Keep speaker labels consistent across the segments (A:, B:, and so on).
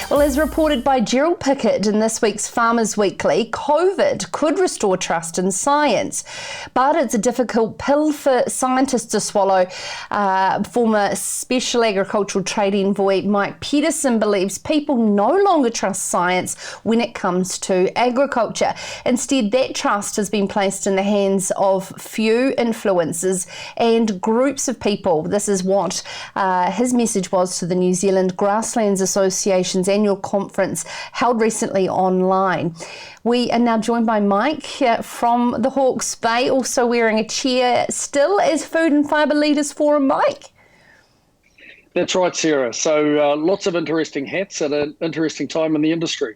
A: Well, as reported by Gerald Pickett in this week's Farmers Weekly, COVID could restore trust in science, but it's a difficult pill for scientists to swallow. Former Special Agricultural Trade Envoy Mike Petersen believes people no longer trust science when it comes to agriculture. Instead, that trust has been placed in the hands of few influencers and groups of people. This is what his message was to the New Zealand Grasslands Association's annual conference held recently online. We are now joined by Mike from the Hawke's Bay, also wearing a chair still as Food and Fibre Leaders Forum. Mike?
B: That's right, Sarah. So lots of interesting hats at an interesting time in the industry.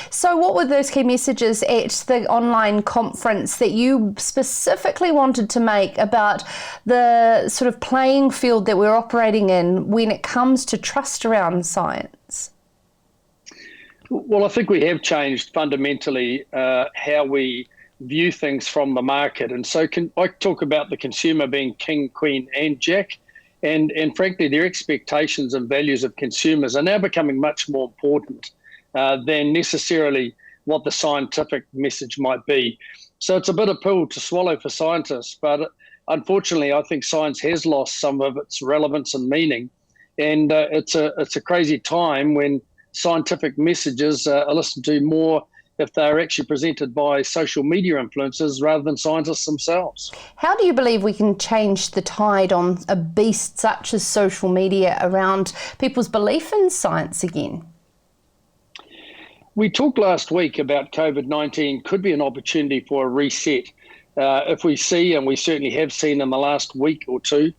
A: So what were those key messages at the online conference that you specifically wanted to make about the sort of playing field that we're operating in when it comes to trust around science?
B: Well, I think we have changed fundamentally how we view things from the market. And so I talk about the consumer being king, queen and jack. And frankly, their expectations and values of consumers are now becoming much more important than necessarily what the scientific message might be. So it's a bit of pill to swallow for scientists, but unfortunately, I think science has lost some of its relevance and meaning. And it's a crazy time when scientific messages are listened to more if they're actually presented by social media influencers rather than scientists themselves.
A: How do you believe we can change the tide on a beast such as social media around people's belief in science again?
B: We talked last week about COVID-19 could be an opportunity for a reset. If we see, and we certainly have seen in the last week or two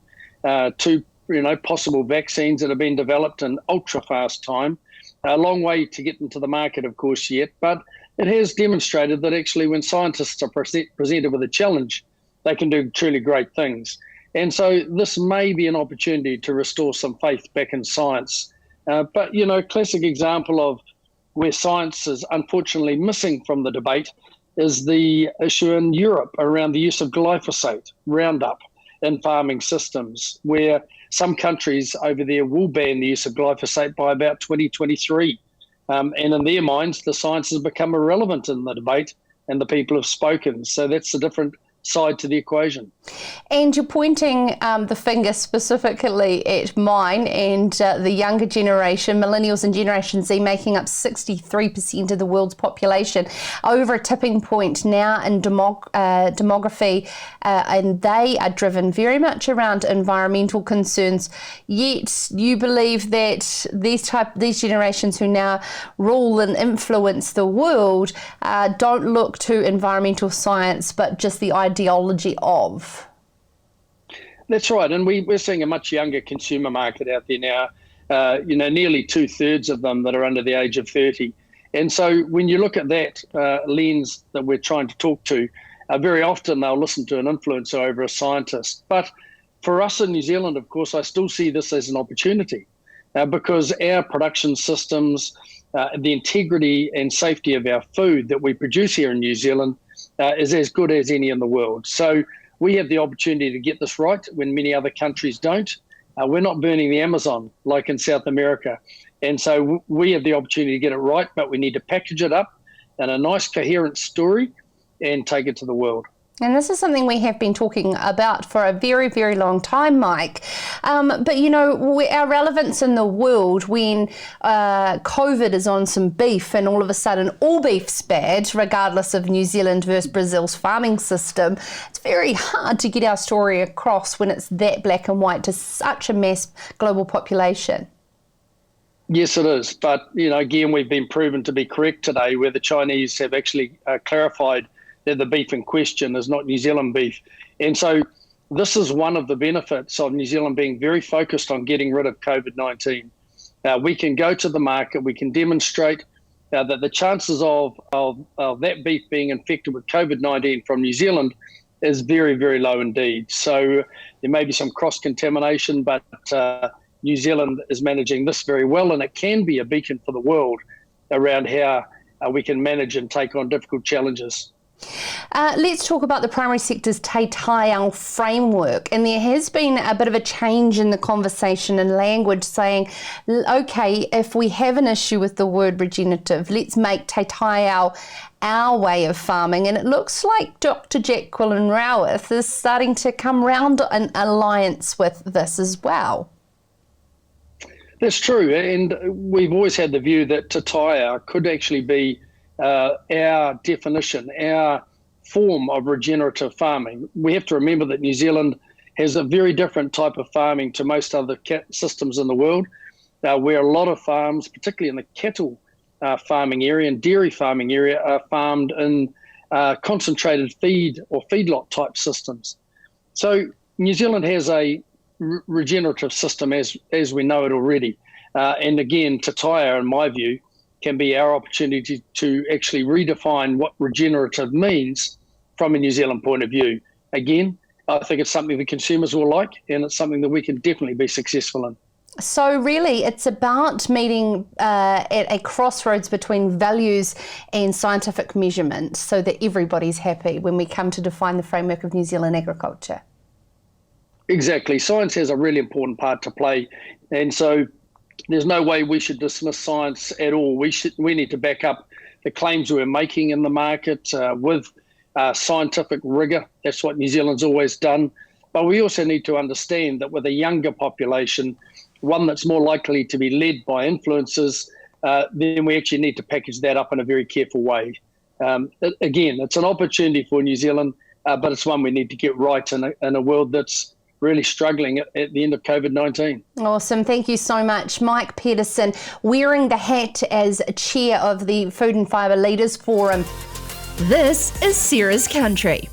B: possible vaccines that have been developed in ultra fast time. A long way to get into the market, of course, yet, but it has demonstrated that actually when scientists are presented with a challenge, they can do truly great things. And so this may be an opportunity to restore some faith back in science. But, classic example of where science is unfortunately missing from the debate is the issue in Europe around the use of glyphosate, Roundup, in farming systems, where some countries over there will ban the use of glyphosate by about 2023. And in their minds, the science has become irrelevant in the debate and the people have spoken. So that's a different side to the equation.
A: And you're pointing the finger specifically at mine and the younger generation, millennials and Generation Z, making up 63% of the world's population, over a tipping point now in demography, and they are driven very much around environmental concerns. Yet you believe that these generations who now rule and influence the world don't look to environmental science, but just the ideology of.
B: That's right, and we're seeing a much younger consumer market out there now, nearly 2/3 of them that are under the age of 30. And so when you look at that lens that we're trying to talk to, very often they'll listen to an influencer over a scientist. But for us in New Zealand, of course, I still see this as an opportunity because our production systems, the integrity and safety of our food that we produce here in New Zealand is as good as any in the world. So we have the opportunity to get this right when many other countries don't. We're not burning the Amazon like in South America. And so we have the opportunity to get it right, but we need to package it up in a nice, coherent story and take it to the world.
A: And this is something we have been talking about for a very, very long time, Mike. But, our relevance in the world when COVID is on some beef and all of a sudden all beef's bad, regardless of New Zealand versus Brazil's farming system, it's very hard to get our story across when it's that black and white to such a mass global population.
B: Yes, it is. But, again, we've been proven to be correct today where the Chinese have actually clarified that the beef in question is not New Zealand beef. And so this is one of the benefits of New Zealand being very focused on getting rid of COVID-19. We can go to the market, we can demonstrate that the chances of that beef being infected with COVID-19 from New Zealand is very, very low indeed. So there may be some cross-contamination, but New Zealand is managing this very well, and it can be a beacon for the world around how we can manage and take on difficult challenges.
A: Let's talk about the primary sector's Te Taiao framework, and there has been a bit of a change in the conversation and language saying, okay, if we have an issue with the word regenerative, let's make Te Taiao our way of farming. And it looks like Dr. Jacqueline Rowith is starting to come round an alliance with this as well.
B: That's true, and we've always had the view that Te Taiao could actually be our definition, our form of regenerative farming. We have to remember that New Zealand has a very different type of farming to most other systems in the world, where a lot of farms, particularly in the cattle farming area and dairy farming area, are farmed in concentrated feed or feedlot type systems. So New Zealand has a regenerative system as we know it already. And again, Te Taiao, in my view, can be our opportunity to actually redefine what regenerative means from a New Zealand point of view. Again, I think it's something that consumers will like, and it's something that we can definitely be successful in.
A: So really, it's about meeting at a crossroads between values and scientific measurement so that everybody's happy when we come to define the framework of New Zealand agriculture.
B: Exactly. Science has a really important part to play, and so there's no way we should dismiss science at all. We need to back up the claims we're making in the market with scientific rigor. That's what New Zealand's always done. But we also need to understand that with a younger population, one that's more likely to be led by influencers, then we actually need to package that up in a very careful way. Again, it's an opportunity for New Zealand, but it's one we need to get right in a world that's really struggling at the end of COVID-19.
A: Awesome. Thank you so much. Mike Petersen, wearing the hat as chair of the Food and Fibre Leaders Forum.
C: This is Sarah's Country.